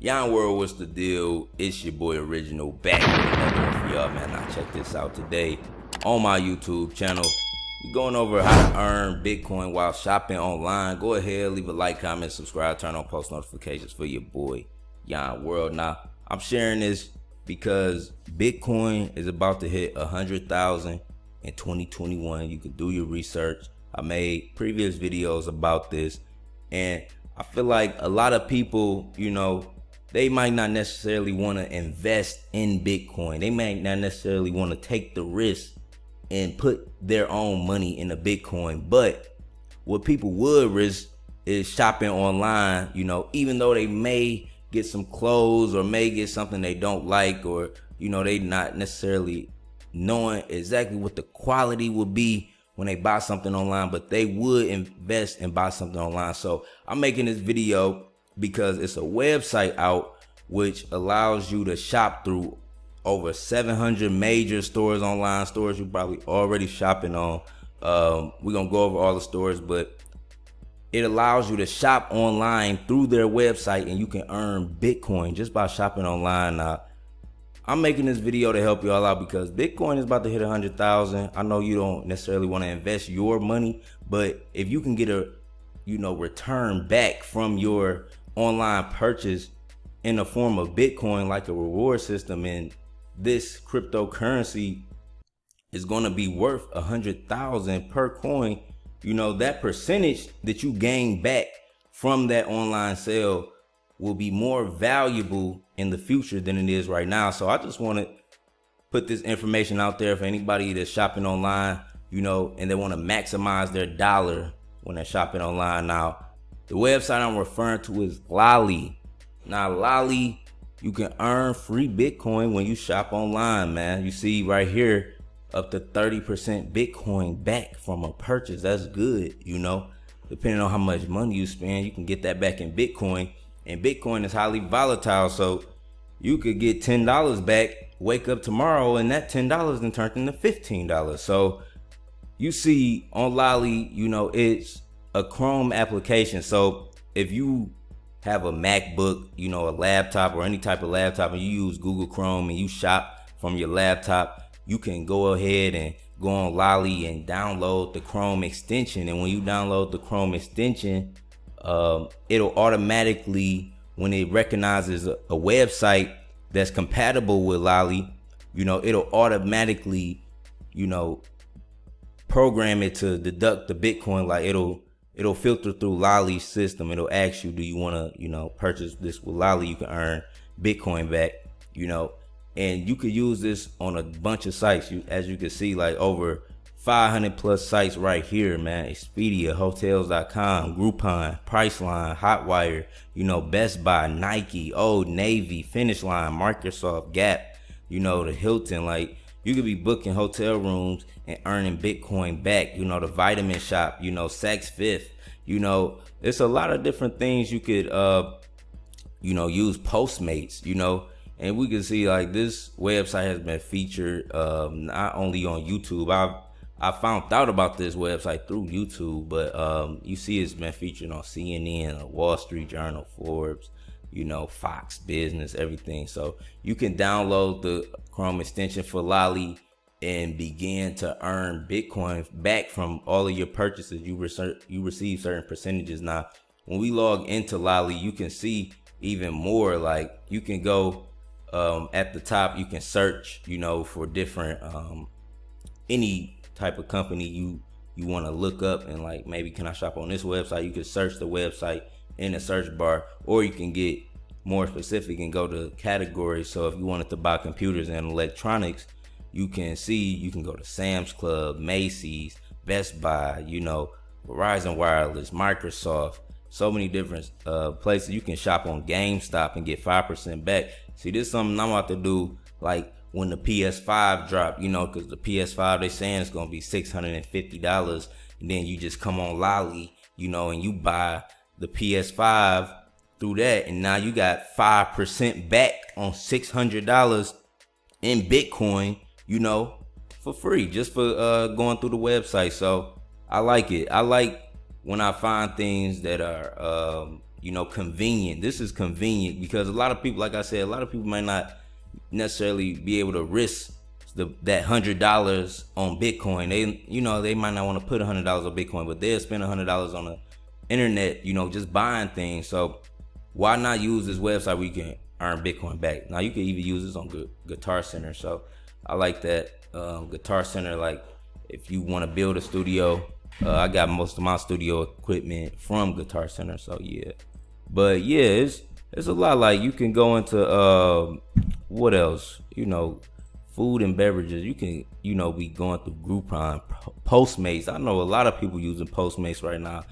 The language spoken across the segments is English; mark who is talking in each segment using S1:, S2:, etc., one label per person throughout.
S1: Yon World, what's the deal? It's your boy Original back with another one for y'all, man. Now check this out today on my YouTube channel. We're going over how to earn Bitcoin while shopping online. Go ahead, leave a like, comment, subscribe, turn on post notifications for your boy Yon World. Now I'm sharing this because Bitcoin is about to hit 100,000 in 2021. You can do your research. I made previous videos about this, and I feel like a lot of people, they might not necessarily want to invest in Bitcoin. They might not necessarily want to take the risk and put their own money in the Bitcoin. But what people would risk is shopping online, even though they may get some clothes or may get something they don't like, or, they not necessarily knowing exactly what the quality would be when they buy something online, but they would invest and buy something online. So I'm making this video because it's a website out which allows you to shop through over 700 major stores, online stores you're probably already shopping on. We're gonna go over all the stores, but it allows you to shop online through their website, and you can earn Bitcoin just by shopping online. Now, I'm making this video to help you all out because Bitcoin is about to hit 100,000. I know you don't necessarily want to invest your money, but if you can get a, return back from your online purchase in the form of Bitcoin, like a reward system, and this cryptocurrency is going to be worth 100,000 per coin, that percentage that you gain back from that online sale will be more valuable in the future than it is right now. So I just want to put this information out there for anybody that's shopping online, and they want to maximize their dollar when they're shopping online. Now, the website I'm referring to is Lolli. Now, Lolli, you can earn free Bitcoin when you shop online, man. You see right here, up to 30% Bitcoin back from a purchase. That's good, depending on how much money you spend, you can get that back in Bitcoin. And Bitcoin is highly volatile, so you could get $10 back, wake up tomorrow, and that $10 then turned into $15. So you see on Lolli, it's a Chrome application. So if you have a MacBook, a laptop or any type of laptop, and you use Google Chrome and you shop from your laptop, you can go ahead and go on Lolli and download the Chrome extension. And when you download the Chrome extension, it'll automatically, when it recognizes a website that's compatible with Lolli, it'll automatically, program it to deduct the Bitcoin. Like it'll filter through Lolli's system. It'll ask you, do you want to, purchase this with Lolli? You can earn Bitcoin back, and you could use this on a bunch of sites. As you can see, like over 500 plus sites right here, man. Expedia, hotels.com, Groupon, Priceline, Hotwire, Best Buy, Nike, Old Navy, Finish Line, Microsoft, Gap, the Hilton. Like, you could be booking hotel rooms and earning Bitcoin back, the Vitamin Shop, Saks Fifth, it's a lot of different things you could, use Postmates, and we can see like this website has been featured not only on YouTube. I found out about this website through YouTube, but you see it's been featured on CNN, Wall Street Journal, Forbes, Fox Business, everything. So you can download the Chrome extension for Lolli and begin to earn Bitcoin back from all of your purchases. You receive certain percentages. Now, when we log into Lolli, you can see even more. Like, you can go at the top, you can search, for different any type of company you want to look up, and like, maybe can I shop on this website? You can search the website in the search bar, or you can get more specific and go to categories. So if you wanted to buy computers and electronics, you can go to Sam's Club, Macy's, Best Buy, Verizon Wireless, Microsoft, so many different places. You can shop on GameStop and get 5% back. See, this is something I'm about to do, like when the PS5 drop, because the PS5, they saying it's gonna be $650, and then you just come on Lolli, and you buy the PS5 through that, and now you got 5% back on $600 in Bitcoin, for free, just for going through the website. So I like it. I like when I find things that are convenient. This is convenient because a lot of people, like I said, a lot of people might not necessarily be able to risk that $100 on Bitcoin. They might not want to put $100 on Bitcoin, but they'll spend $100 on the internet, just buying things. So why not use this website where you can earn Bitcoin back? Now you can even use this on Guitar Center. So I like that. Guitar Center, like if you want to build a studio, I got most of my studio equipment from Guitar Center. So yeah, but yeah, it's a lot. Like you can go into what else? Food and beverages. You can be going through Groupon, Postmates. I know a lot of people using Postmates right now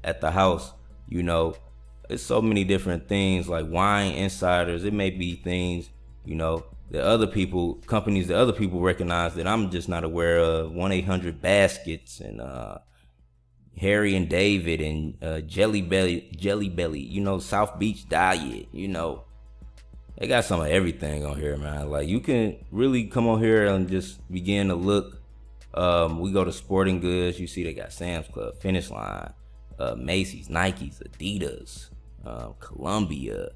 S1: at the house. It's so many different things like wine insiders. It may be things that other people, companies that other people recognize that I'm just not aware of. 1-800 Baskets and Harry and David and Jelly Belly, South Beach Diet, They got some of everything on here, man. Like you can really come on here and just begin to look. We go to sporting goods. You see they got Sam's Club, Finish Line, Macy's, Nike's, Adidas, Columbia,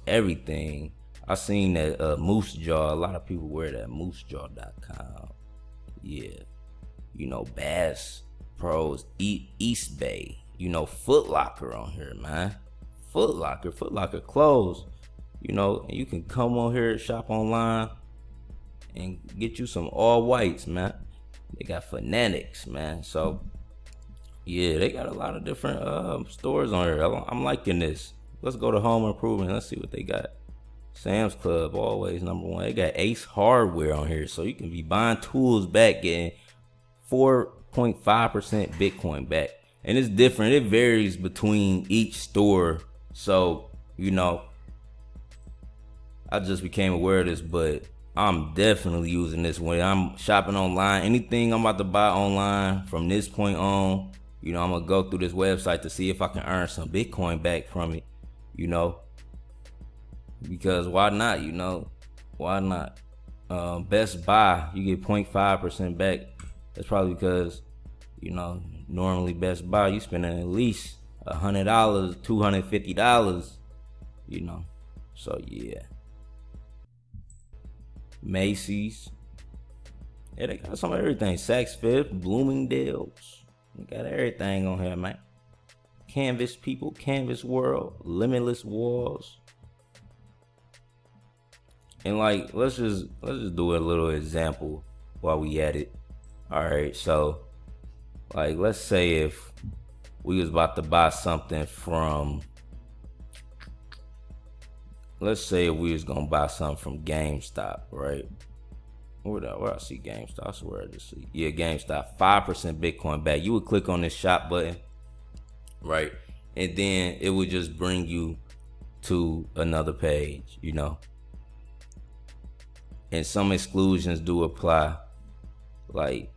S1: everything. I seen that Moose Jaw. A lot of people wear that moosejaw.com. Yeah. Bass Pros, East Bay, Foot Locker on here, man. Foot Locker clothes. And you can come on here, shop online, and get you some all whites, man. They got Fanatics, man. So yeah, they got a lot of different stores on here. I'm liking this. Let's go to Home Improvement. Let's see what they got. Sam's Club, always #1. They got Ace Hardware on here, so you can be buying tools back, getting 4.5% Bitcoin back. And it's different. It varies between each store. So, I just became aware of this, but I'm definitely using this when I'm shopping online. Anything I'm about to buy online from this point on, I'm going to go through this website to see if I can earn some Bitcoin back from it, because why not, why not? Best Buy, you get 0.5% back. That's probably because, normally Best Buy, you spending at least $100, $250, so yeah. Macy's, yeah, they got some of everything. Saks Fifth, Bloomingdale's, they got everything on here, man. Canvas People, Canvas World, Limitless Walls. And like, let's just do a little example while we at it. All right, so like, let's say if we was about to buy something from, let's say if we was gonna buy something from GameStop, right? Where I see GameStop? I swear I just see. Yeah, GameStop, 5% Bitcoin back. You would click on this shop button, right? And then it would just bring you to another page, And some exclusions do apply, like,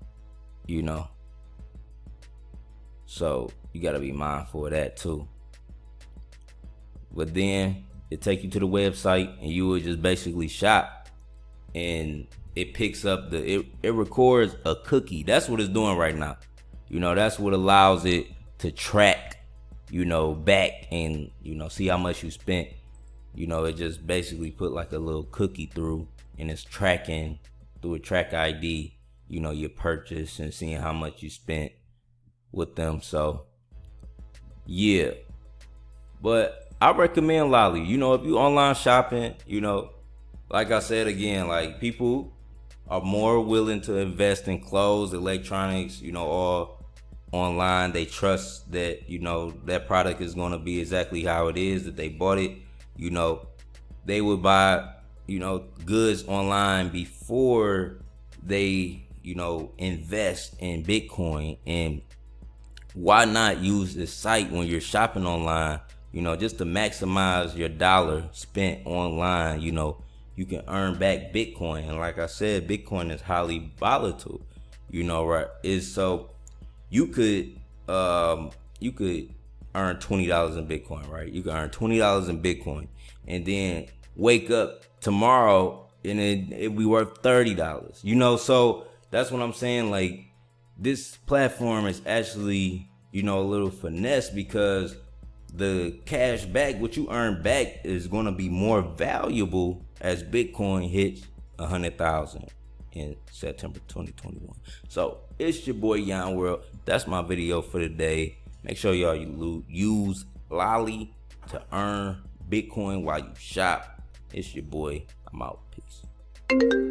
S1: so you gotta be mindful of that too. But then it take you to the website and you would just basically shop, and it picks up it records a cookie. That's what it's doing right now. That's what allows it to track, back and, see how much you spent. It just basically put like a little cookie through, and it's tracking through a track ID, your purchase and seeing how much you spent with them. So yeah, but I recommend Lolli. If you online shopping, like I said again, like people are more willing to invest in clothes, electronics, all online. They trust that, that product is going to be exactly how it is, that they bought it. They would buy, goods online before they, invest in Bitcoin. And why not use this site when you're shopping online, just to maximize your dollar spent online. You can earn back Bitcoin. And like I said, Bitcoin is highly volatile, right? So you could earn $20 in Bitcoin, right? You can earn $20 in Bitcoin and then wake up tomorrow and it be worth $30, so that's what I'm saying. Like, this platform is actually, a little finesse, because the cash back, what you earn back, is going to be more valuable as Bitcoin hits 100,000 in September 2021. So it's your boy Yon World. That's my video for today. Make sure y'all use Lolli to earn Bitcoin while you shop. It's your boy. I'm out. Peace.